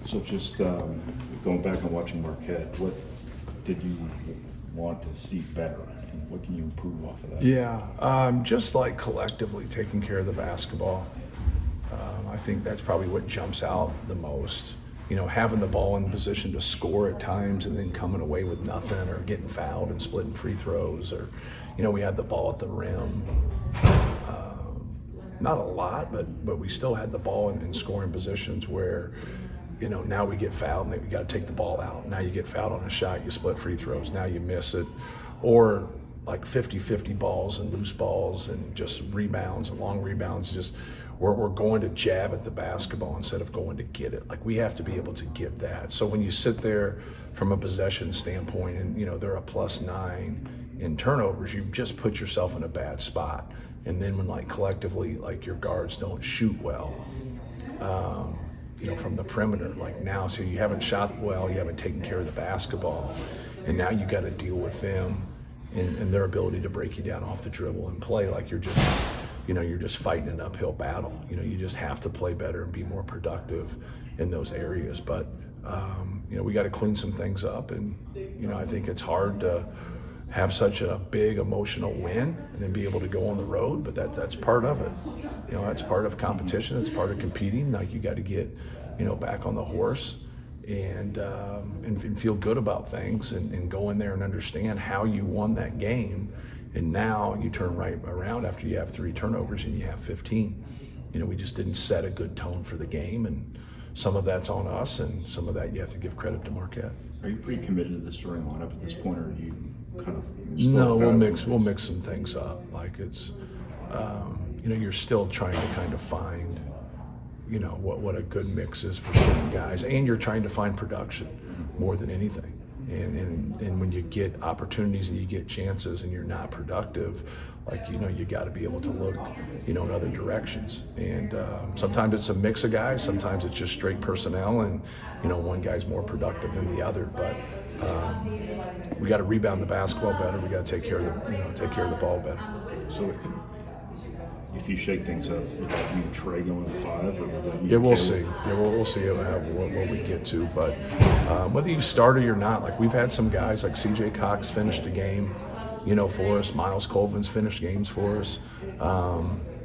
So just going back and watching Marquette, what did you want to see better, and what can you improve off of that? Yeah, just like collectively taking care of the basketball. I think that's probably what jumps out the most. You know, having the ball in the position to score at times and then coming away with nothing, or getting fouled and splitting free throws, or, you know, we had the ball at the rim. Not a lot, but we still had the ball in scoring positions where, you know, now we get fouled and we got to take the ball out. Now you get fouled on a shot, you split free throws, now you miss it. Or like 50-50 balls and loose balls and just rebounds and long rebounds. Just we're going to jab at the basketball instead of going to get it. Like, we have to be able to get that. So when you sit there from a possession standpoint and, you know, they're a +9 in turnovers, you just put yourself in a bad spot. And then when, like, collectively, like, your guards don't shoot well, you know, from the perimeter, like now, so you haven't shot well, you haven't taken care of the basketball, and now you got to deal with them and their ability to break you down off the dribble and play like you're just, you know, you're just fighting an uphill battle. You know, you just have to play better and be more productive in those areas. But, you know, we got to clean some things up, and, you know, I think it's hard to have such a big emotional win and then be able to go on the road, but that's part of it. You know, that's part of competition. It's part of competing. Like, you got to get, you know, back on the horse and feel good about things and go in there and understand how you won that game. And now you turn right around after you have 3 turnovers and you have 15. You know, we just didn't set a good tone for the game, and some of that's on us, and some of that you have to give credit to Marquette. Are you pretty committed to the starting lineup at this point, or are you kind of? No, we'll mix some things up. Like, it's, you know, you're still trying to kind of find, you know, what a good mix is for certain guys, and you're trying to find production more than anything. And when you get opportunities and you get chances and you're not productive, like, you know, you got to be able to look, you know, in other directions. And sometimes it's a mix of guys, sometimes it's just straight personnel, and, you know, one guy's more productive than the other. But we got to rebound the basketball better. We got to take care of the ball better. So it could, if you shake things up, would that mean Trey going to 5, or would that mean? Yeah, we'll see. Yeah, we'll see what we get to. But whether you start or you're not, like, we've had some guys like C.J. Cox finished a game, you know, for us. Miles Colvin's finished games for us.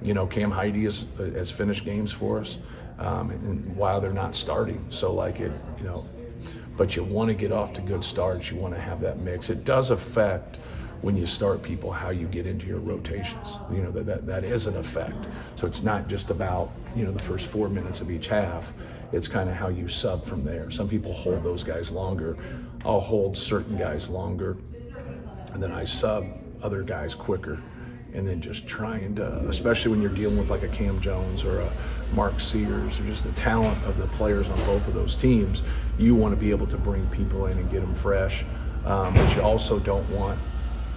You know, Cam Heide has finished games for us, and while they're not starting. So, like, it, you know, but you want to get off to good starts. You want to have that mix. It does affect, when you start people, how you get into your rotations. You know, that is an effect. So it's not just about, you know, the first 4 minutes of each half. It's kind of how you sub from there. Some people hold those guys longer. I'll hold certain guys longer, and then I sub other guys quicker. And then just trying to, especially when you're dealing with like a Cam Jones or a Mark Sears, or just the talent of the players on both of those teams, you want to be able to bring people in and get them fresh. But you also don't want,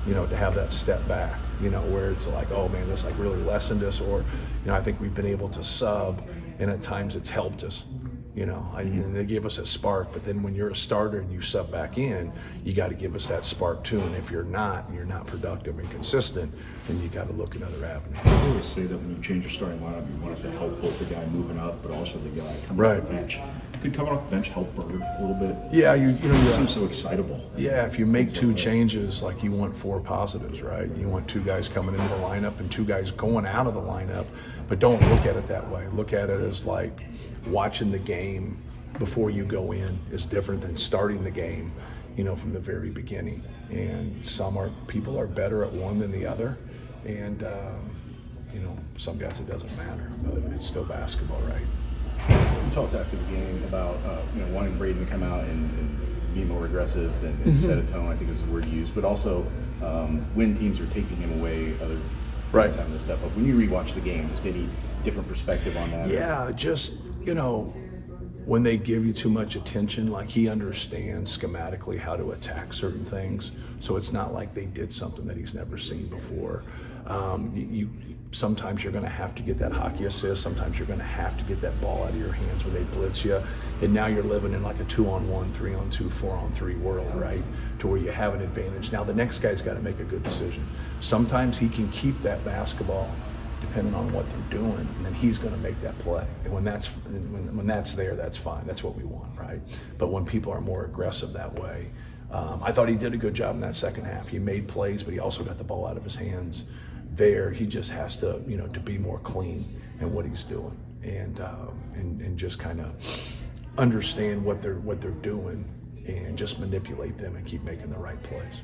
you know, to have that step back, you know, where it's like, oh man, this like really lessened us. Or, you know, I think we've been able to sub, and at times it's helped us. You know, and they give us a spark, but then when you're a starter and you sub back in, you got to give us that spark too. And if you're not productive and consistent, then you got to look at other avenues. I always say that when you change your starting lineup, you want it to help both the guy moving up, but also the guy coming off the bench. Could coming off the bench help Bird a little bit? Yeah, you know, it seems so excitable. Yeah, if you make 2 changes, like, you want 4 positives, right? You want 2 guys coming into the lineup and 2 guys going out of the lineup, but don't look at it that way. Look at it as like watching the game before you go in is different than starting the game, you know, from the very beginning. And people are better at one than the other, and you know, some guys it doesn't matter, but it's still basketball, right? You talked after the game about you know, wanting Braden to come out and be more aggressive and set a tone, I think is the word you used, but also when teams are taking him away, other teams having to step up. When you rewatch the game, just any different perspective on that? Yeah, just, you know, when they give you too much attention, like, he understands schematically how to attack certain things. So it's not like they did something that he's never seen before. Sometimes you're going to have to get that hockey assist. Sometimes you're going to have to get that ball out of your hands when they blitz you. And now you're living in like a 2-on-1, 3-on-2, 4-on-3 world, right? To where you have an advantage. Now the next guy's got to make a good decision. Sometimes he can keep that basketball depending on what they're doing, and then he's going to make that play. And when that's there, that's fine. That's what we want, right? But when people are more aggressive that way, I thought he did a good job in that second half. He made plays, but he also got the ball out of his hands. There, he just has to, to be more clean in what he's doing, and just kind of understand what they're doing, and just manipulate them and keep making the right plays.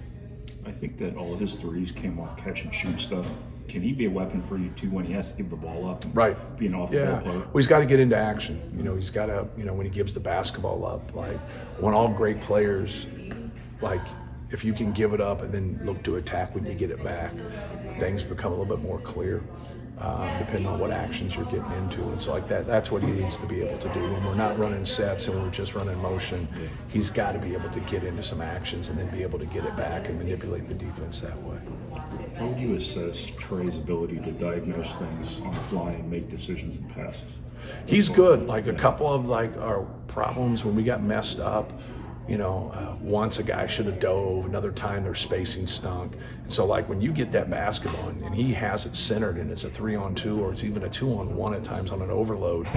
I think that all of his threes came off catch and shoot stuff. Can he be a weapon for you too when he has to give the ball up and be an off-the-ball player? Well, he's got to get into action. He's got to, when he gives the basketball up, like when all great players, like if you can give it up and then look to attack when you get it back, things become a little bit more clear, depending on what actions you're getting into. And so like that's what he needs to be able to do. When we're not running sets and we're just running motion, he's got to be able to get into some actions and then be able to get it back and manipulate the defense that way. How would you assess Trey's ability to diagnose things on the fly and make decisions and passes? He's good. Like a couple of our problems when we got messed up, once a guy should have dove, another time their spacing stunk. And so like when you get that basketball and he has it centered and it's a 3-on-2 or it's even a 2-on-1 at times on an overload,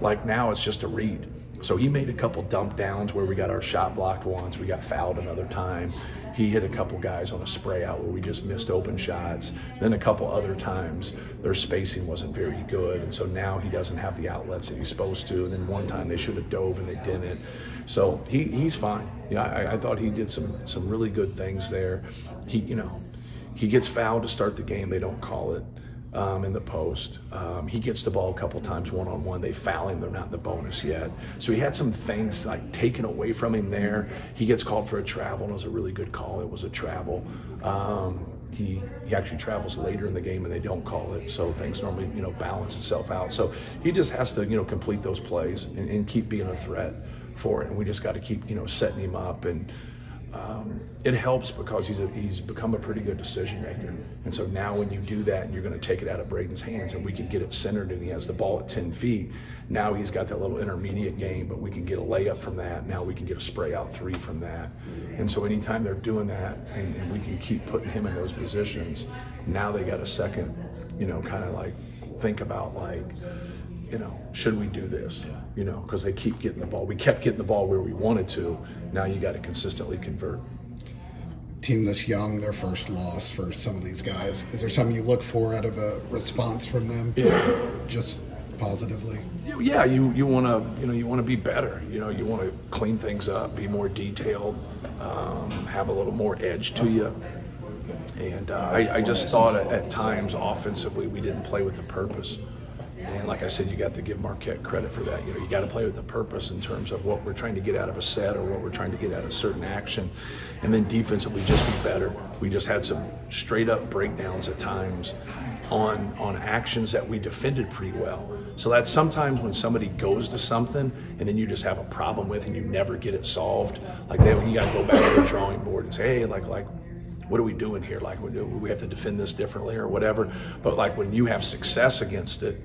like now it's just a read. So he made a couple dump downs where we got our shot blocked once, we got fouled another time. He hit a couple guys on a spray out where we just missed open shots. Then a couple other times their spacing wasn't very good, and so now he doesn't have the outlets that he's supposed to. And then one time they should have dove and they didn't. So he's fine. I thought he did some really good things there. He gets fouled to start the game. They don't call it in the post. He gets the ball a couple times one-on-one. They foul him. They're not in the bonus yet. So he had some things like taken away from him there. He gets called for a travel, and it was a really good call. It was a travel. He actually travels later in the game and they don't call it. So things normally, balance itself out. So he just has to, complete those plays and keep being a threat for it. And we just got to keep, setting him up. And it helps because he's become a pretty good decision maker. And so now when you do that and you're going to take it out of Braden's hands and we can get it centered and he has the ball at 10 feet, now he's got that little intermediate game, but we can get a layup from that. Now we can get a spray out 3 from that. And so anytime they're doing that and we can keep putting him in those positions, now they got a second, kind of like think about like, should we do this? Because they keep getting the ball. We kept getting the ball where we wanted to. Now you got to consistently convert. Team this young, their first loss for some of these guys. Is there something you look for out of a response from them? Yeah. Just positively. Yeah, you want to you want to be better. You want to clean things up, be more detailed, have a little more edge to you. And I just thought at times offensively we didn't play with the purpose. And like I said, you got to give Marquette credit for that. You got to play with the purpose in terms of what we're trying to get out of a set or what we're trying to get out of a certain action. And then defensively, just be better. We just had some straight up breakdowns at times on actions that we defended pretty well. So that's sometimes when somebody goes to something and then you just have a problem with and you never get it solved. Like then you got to go back to the drawing board and say, hey, like what are we doing here? Like we have to defend this differently or whatever. But like when you have success against it,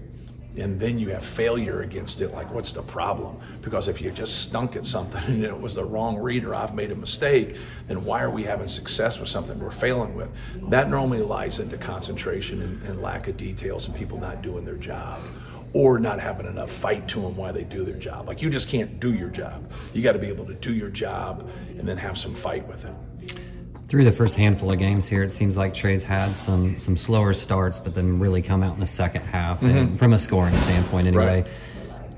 and then you have failure against it, like what's the problem? Because if you just stunk at something and it was the wrong read or I've made a mistake, then why are we having success with something we're failing with? That normally lies into concentration and lack of details and people not doing their job or not having enough fight to them while they do their job. Like you just can't do your job. You got to be able to do your job and then have some fight with it. Through the first handful of games here, it seems like Trey's had some slower starts, but then really come out in the second half, and from a scoring standpoint anyway. Right.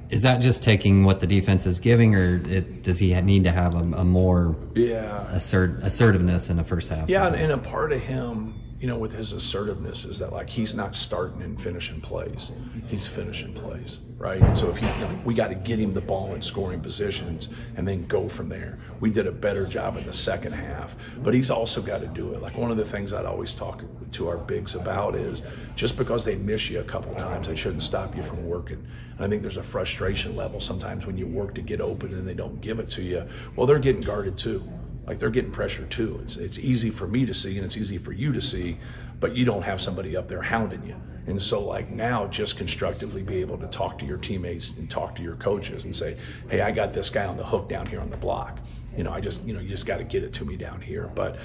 Is that just taking what the defense is giving, or does he need to have a more assertiveness in the first half? Yeah, and a part of him, with his assertiveness is that like he's not starting and finishing plays. He's finishing plays, right? So if we got to get him the ball in scoring positions and then go from there. We did a better job in the second half, but he's also got to do it. Like one of the things I'd always talk to our bigs about is just because they miss you a couple times, they shouldn't stop you from working. And I think there's a frustration level sometimes when you work to get open and they don't give it to you. Well, they're getting guarded too. Like they're getting pressure too. It's easy for me to see and it's easy for you to see, but you don't have somebody up there hounding you. And so like now just constructively be able to talk to your teammates and talk to your coaches and say, hey, I got this guy on the hook down here on the block. You just got to get it to me down here. But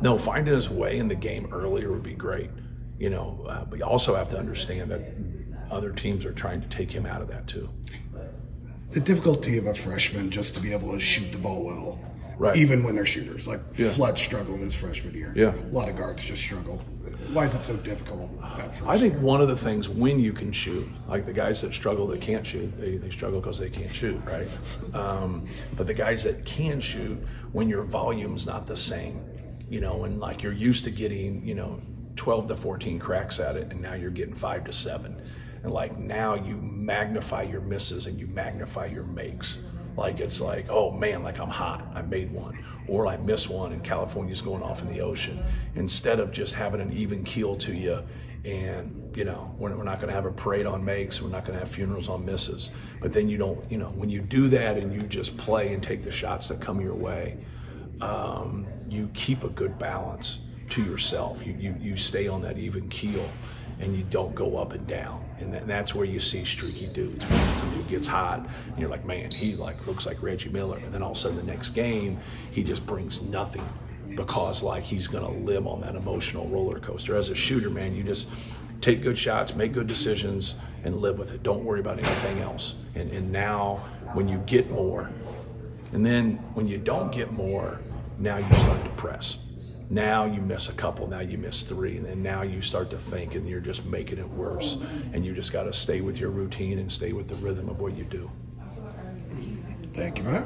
no, finding his way in the game earlier would be great. But you also have to understand that other teams are trying to take him out of that too. The difficulty of a freshman just to be able to shoot the ball well, right? Even when they're shooters, like Flood struggled his freshman year. Yeah, a lot of guards just struggle. Why is it so difficult? That first I think year? one of the things, when you can shoot, like the guys that struggle that can't shoot, they struggle because they can't shoot, right? But the guys that can shoot, when your volume's not the same, and like you're used to getting, 12 to 14 cracks at it, and now you're getting 5 to 7. And like now you magnify your misses and you magnify your makes. Like it's like, oh man, like I'm hot, I made one. Or I missed one and California's going off in the ocean. Instead of just having an even keel to you, and we're not gonna have a parade on makes, we're not gonna have funerals on misses. But then you don't, when you do that and you just play and take the shots that come your way, you keep a good balance to yourself. You stay on that even keel and you don't go up and down. And that's where you see streaky dudes. When some dude gets hot and you're like, man, he like looks like Reggie Miller. And then all of a sudden the next game, he just brings nothing because like he's gonna live on that emotional roller coaster. As a shooter, man, you just take good shots, make good decisions, and live with it. Don't worry about anything else. And now when you get more, and then when you don't get more, now you start to press. Now you miss a couple, now you miss 3, and then now you start to think and you're just making it worse. And you just got to stay with your routine and stay with the rhythm of what you do. Thank you, Matt.